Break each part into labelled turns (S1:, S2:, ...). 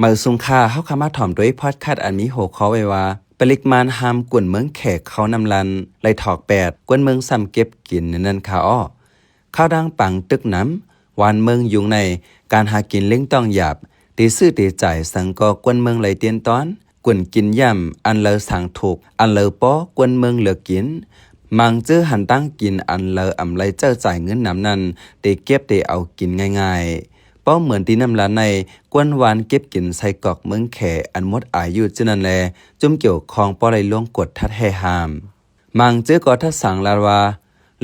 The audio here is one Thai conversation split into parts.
S1: เมื่อสุงค่าเฮาคามาถ่อมด้วยพอดคาสต์อันมีหัวข้อไว้ว่าปริมาณหามกวนเมืองแขกเขานำลันไล่ถอกแปดกวนเมืองซ้ำเก็บกินนั่นค่ะอ้อข้าวดังปังตึกน้ำวานเมืองยุงในการหากินเล้งต้องหยาบตีซื้อตีจ่ายสังกอกวนเมืองไหลเตียนตอนกวนกินย่ำอันเลอสั่งถูกอันเลอป้อกวนเมืองเหลือกินมังจื้อหันตั้งกินอันเลออำไลเจ้าจ่ายเงินน้ำนั้นเตเก็บเตเอากินง่ายๆป้อเหมือนที่น้ำลาในกวนวานเก็บกินใส่กอกเมืองแขอันหมดอายุจึนั่นแลจุ่มเกี่ยวคองป้อไรล่วงกดทัดแห่หามมังจื้อก็ทัดสั่งลาว่า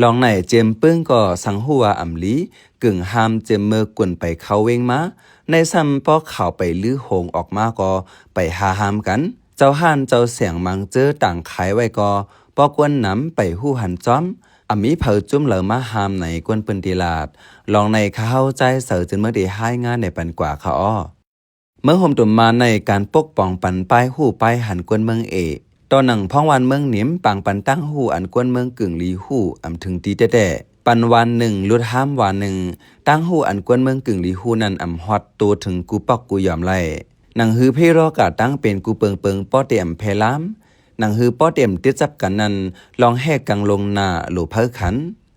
S1: ลองไหนเจมปึ้งก็สังหัวอำลีกึ่งหามเจมเมื่อกวนไปเขาเวงมาในซ้ำป้อข่าวไปลื้อโหงออกมาก็ไปหาหามกันเจ้าห่านเจ้าเสียงมังเจอต่างขายไว้ก็ป้อกวนน้ำไปหู้หันจ้อมมีเผาจุ้มเหลอมาหามในกวนปืนตีลาดลองในเข้าใจเสือจนเมื่อได้ให้งานในปันกว่าเขาอ้อเมื่อห่มตุ่มมาในการปกป้องปันป้ายหู้ป้ายหันกวนเมืองตอนหนังพ้องวันเมืองเหนียมปังปันตั้งหูอันกวนเมืองกึ่งลีหูถึงตีแต่ปันวันหนึ่งลุดห้ามวันหนึ่งตั้งหูอันกวนเมืองกึ่งลีหูนั้นฮอตตัวถึงกูปอกกูยอมไล่หนังฮือเพ่รอกาตั้งเป็นกูเปิงป้อเตียมเพล้ามหนังฮือป้อเตียมติดจับกันนั้นลองแหกกังลงหน้าหลูเพิกขัน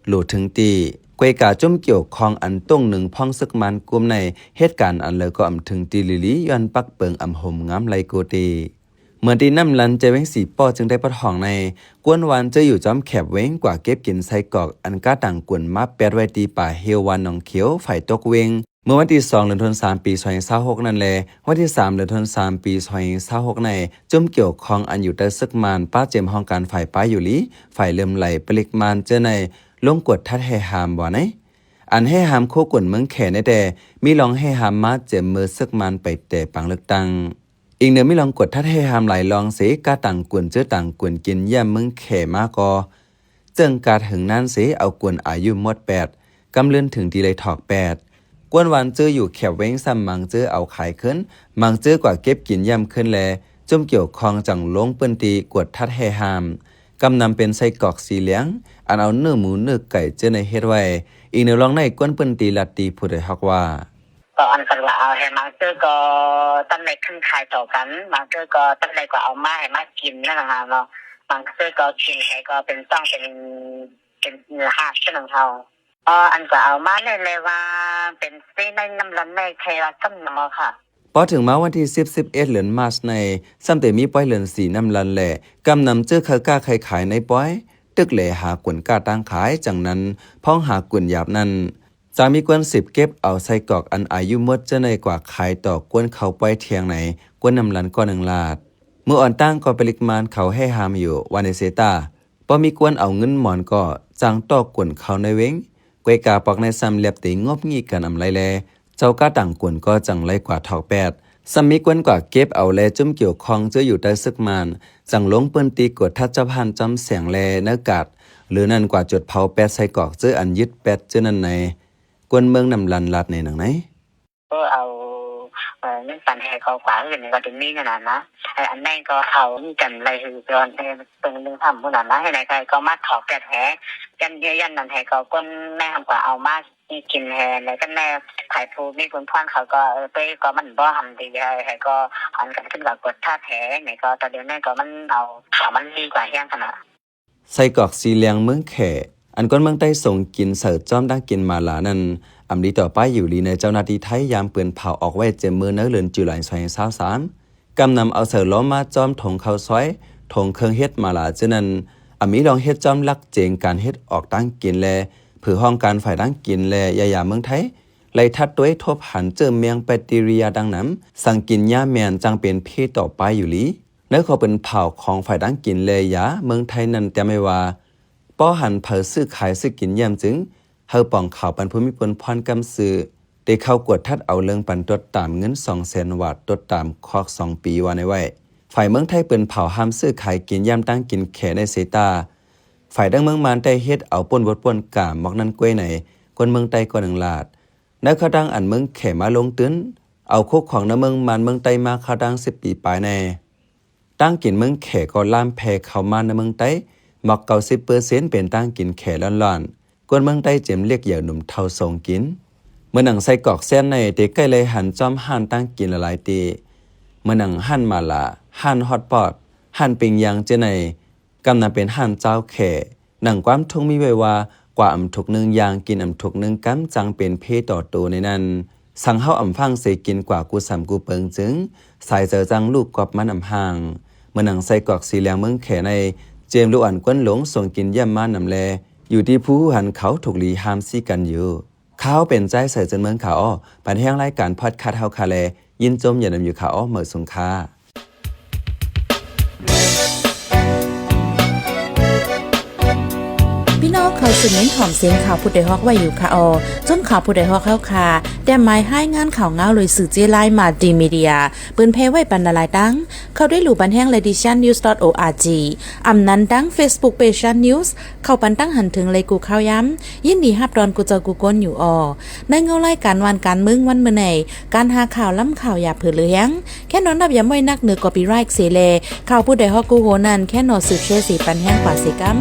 S1: หลูถึงตีกวยกาจุ่มเกี่ยวคองอันต้งหนึ่งพ้องซึกมันกุมในเหตุการณ์อันเลยก็ถึงตีลิลิย้อนปักเปิงห่มงามไลโกตีเมื่อที่น้ำลันเจเว้งสีป้อจึงได้ปัดห้องในกวนวันจะอยู่จอมแคบเว้งกว่าเก็บกินไส้กอกอันก้าต่างกวนมาแปดไว้ตีป่าเฮวันนองเขียวฝ่ายตกเวงเมื่อวันที่2เดือนธันวาคมปี2026นั่นแลวันที่3เดือนธันวาคมปี2026ในจุ่มเกี่ยวของอันอยู่แต่ซึกมานป้าเจมห้องการฝ่ายป้าอยู่ลีฝ่ายเริ่มไหลปลิกมานเจอในลงกดทัดให้หามบ่ไหนอันให้หามโคกวนเมืองแขในแต่มีลองให้หามมาเจมมือซึกมานไปแต่ปังเลือกตังอีกเนื้อไม่ลองกดทัดให้หามไหลลองเสกาต่างกวนเจอต่างกวนกินย่ำมึงแข่มากอเจิงกาถึงนั้นเสเอากวนอายุหมด8กำเลื่อนถึงดีเลยถอก8กวนวันเจออยู่แขบเว้งซ้ำมังเจอเอาขายขึ้นมังเจอกว่าเก็บกินย่ำขึ้นแลจุ่มเกี่ยวคองจังลงเปิ้นตีกวดทัดให้หามกำนำเป็นไส้กอกสีเหลืองอันเอาเนื้อหมูเนื้อไก่เจอในเฮ็ดไว้อีกเนื้อลองในกวนเปิ้นตีลัดตีผู้ใดฮักว่า
S2: ก็อันกันว่าเอาให้มังเจอก็ตั้งในขึ้นขายต่อกันมังเจอก็ตั้งในก็เอามาให้มากินนั่นแหละเนาะมังเจอก็กินให้ก็เป็นต้องเป็นเนื้อหาเช่นของเขาอันก็เอามาเลยว่าเป็นเส้นในน้ำร้อนในไทยรัฐกำนำค่ะ
S1: พอถึงมาวันที่11เดือนมาร์ชในซ้ำแต่มีป้อยเลือนสีน้ำลันแหละกำนำเจอเขาก้าขายในป้อยตึกแหล่หากวนก้าตั้งขายจังนั้นพ้องหากวนหยาบนั้นจะมีกวน10เก็บเอาใส่กอกอันอายุมดจะในกว่าขายต่อกวนเขาป้อยเทียงไหนกวนน้ำลันก็1 ลาดเมื่ออ่อนตั้งก็ปริมาณเขาให้หามอยู่วันในเซตาพอมีกวนเอาเงินหมอนก็จังต่อกวนเขาในเว้งกวยกาปอกในซ้ำเลียบตีงบงี้กันอำไรแลเจ้าก้าต่างกวนก็จังไรกว่าถอก8ซ้ำมีกวนกว่าเก็บเอาแลจุ่มเกี่ยวคองเจออยู่ใต้ซึกมานจังลงเปิ้นตีกดทัดเจ้าพันจำเสียงแลเนื้อกาดหรือนั่นกว่าจุดเผา8ใส่กอกเจออันยึด8เจอนั่นในกวนเมืองนำลันลัดในหนังไหน
S2: ก็เอาเงินปันให้เขากว่าอื่นก็ถึงนี่ขนาดนะอันนั้นก็เอานี่กันอะไรคือตอนตรงนึงทำพวกนั้นนะให้ไหนใครก็มาถอกแกะแผลยันเยอะยันนั่นให้เขาก้นแม่ทำกว่าเอามากินแทนแล้วก็แม่ขายทูมีคนพ่อนเขาก็ไปก็มันบ่ทำดีให้ก็หันกันขึ้นกับกดท่าแผลไหนก็ตอนเดียวนี่ก็มันเอามันดีกว่าแห้งขนาด
S1: ใส่กอกสีเหลืองเมืองแขอันก้นเมืองใต้ส่งกินเสิร์ฟจ้อมดังกินมาหลานั้นอำลีต่อไปอยู่ลีในเจ้าหน้าที่ไทยยามเปืนเผาออกไว้เจมมือเนื้อเลือนจุลาย2023กำนำเอาเสิร์ฟล้อมมาจ้อมถงเข้าซอยถงเครื่องเฮ็ดมาหลาเจนั้นมีลองเฮ็ดจ้อมลักเจงการเฮ็ดออกตั้งกินแลผือห้องการฝ่ายตั้งกินแลยาเมืองไทยไล่ทัดด้วยทบหันเจอเมียงแบคทีเรียดังนั้นสั่งกินยาแมนจังเป็นเพศต่อไปอยู่ลีเนื้อเขาเป็นเผาของฝ่ายตั้งกินแลยาเมืองไทยนั้นแต่ไม่ว่าป้อหันเผอซื้อขายซื้อกินยามจึงเฮาป่องข่าวปันภูมิพลพรกำซื้อได้เข้ากวดทัดเอาเรื่องปันตดตามเงิน200,000 บาทตดตามคอก2 ปีว่าในไว้ฝ่ายเมืองไทยเปิ้นเผาห้ามซื้อขายกินยามตั้งกินแขในเสตาฝ่ายดังเมืองมานได้เฮ็ดเอาป่นบดป่นกามอกนั้นกล้วยไหนคนเมืองใต้ก็1 ลาดนักเขาดังอันเมืองแขมาลงตื้นเอาโคกของในเมืองมานเมืองใต้มาเขาดัง10 ปีปลายแน่ตั้งกินเมืองแขก็ล่ามแพเข้ามาในเมืองใต้หมอก90%เป็นตั้งกินแขล้อนกวนเมืองใต้เจ็มเรียกเหยื่อหนุ่มเท่าทรงกินเมื่อหนังใส่กอกแซนในเด็กใกล้เลยหันจอมห่านตั้งกินละหลายตี มื่อหนังหั่นมาละหั่นฮอตปอตหั่นปิงยังเจในกำนันเป็นหั่นเจ้าแข่หนังความทุ่งมีไว้ว่ากว่าอำทุกนึงยางกินอำทุกนึงกำจังเป็นเพต่อตัวในนั้นสั่งเฮาอำฟังเสกินกว่ากูสำกูเปิงจึงสายเจอจังลูกกอบมันอำห่างเมื่อหนังใส่กอกสีเหลืองเมืองแข่ในเจมลูกอ่อนกวนหลงส่งกินย่ำมานำแลอยู่ที่ผู้หันเขาถูกลีหามซี่กันอยู่เขาเป็นใจใส่จนเมืองเขาปันแห้งรายการพอดคาสต์เฮาคาแลยินจมอย่านำอยู่เขาเหมือสงค่า
S3: พี่น้องเขาสืบเน้นถ่อมเสียงข่าวผู้ใดฮอกไว้อยู่ค่ะจนข่าวผู้ใดฮอกเข้าค่ะแต่หมายให้งานข่าวเงาเลยสื่อเจไลมาดีมีเดียปืนเพไว้บรรณาลายดังเข้าได้หลู่บันแห้ง lediciannews.org อำนั้นดัง Facebook page news เข้าปันตั้งหันถึงเลยกูข่าวย้ำยินดีฮับดอนกูเจอกูก้นอยู่ในเงารายการวันการมึงวันมื้อไหนการหาข่าวล้ำข่าวอย่าเผือเลี้ยงแค่นอนนับอย่าไม่นักเหนือกอปีไรต์เสเลข่าวผู้ใดฮอกกูโหนั่นแค่นอสืบเชื่อสีปันแห้งกว่าสิกัม